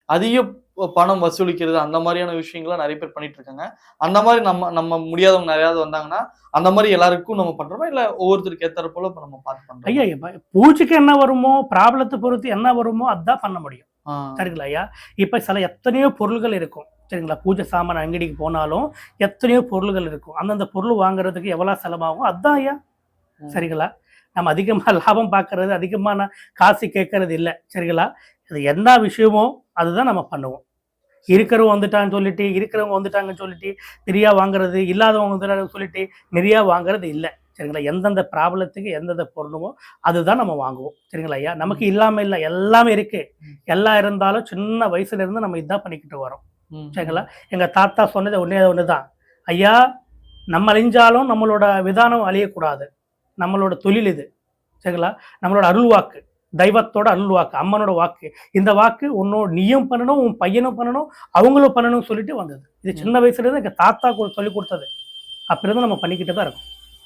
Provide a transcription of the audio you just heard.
அதிக பணம் வசூலிக்கிறது அந்த மாதிரியான விஷயங்கள்லாம் நெறைய பேர் பண்ணிட்டு இருக்காங்க. அந்த மாரி நம்ம நம்ம முடியாதவங்க யாரையாவது வந்தாங்கன்னா, அந்த மாரி எல்லாருக்கும் நம்ம பண்றோமா? இல்ல ஒவ்வொருத்தருக்கு ஏத்தாற் போல இப்ப நம்ம பார்த்து ஐயா, பண்றோமா? இப்ப பூஜைக்கு என்ன வருமோ, ப்ராப்ளத்த பொறுத்து என்ன வருமோ, அதான் பண்ண முடியும். ஆ. சரிங்களா ஐயா? இப்ப சில எத்தனையோ பொருள்கள் இருக்கும். சரிங்களா? பூஜை சாமான் அங்கடிக்கு போனாலும், எத்தனையோ பொருள்கள் இருக்கும். அந்தந்த பொருள் வாங்குறதுக்கு எவ்வளோ செலவாகும்? அதான் ஐயா. ம். சரிங்களா? நம்ம அதிகமா லாபம் பார்க்கறது, அதிகமான காசு கேட்கறது இல்ல. சரிங்களா? இது என்ன விஷயமோ, அதுதான் நம்ம பண்ணுவோம். இருக்கிறவன் வந்துட்டான்னு சொல்லிட்டு, இருக்கிறவங்க வந்துட்டாங்கன்னு சொல்லிட்டு, ஃப்ரீயா வாங்குறது, இல்லாதவங்க வந்துட்டாங்கன்னு சொல்லிட்டு, நிறையா வாங்குறது இல்ல. சரிங்களா? எந்தெந்த ப்ராப்ளத்துக்கு எந்தெந்த பொருளுமோ, அதுதான் நம்ம வாங்குவோம். சரிங்களா ஐயா? நமக்கு ம். இல்லாம இல்ல. எல்லாமே இருக்கு. ம். எல்லாம் இருந்தாலும் சின்ன வயசுல இருந்து நம்ம இதான் பண்ணிக்கிட்டு வரோம். ம். சரிங்களா? ம். எங்க தாத்தா சொன்னது ஒண்ணே ஒண்ணு தான். ஐயா, நம்ம அழிஞ்சாலும் நம்மளோட விதானம் அழியக்கூடாது. நம்மளோட தொழில் இது. சரிங்களா? நம்மளோட அருள் வாக்கு. தெய்வத்தோட அருள் வாக்கு. அம்மனோட வாக்கு. இந்த வாக்கு நீயும் பண்ணணும், உன் பையனும் பண்ணணும், அவங்களும் பண்ணணும்னு சொல்லிட்டு வந்தது. இது ம். சின்ன வயசுல இருந்து எங்க தாத்தா சொல்லிக் குடுத்தது. அப்ப இருந்து நம்ம பண்ணிக்கிட்டு தான் இருக்கோம்.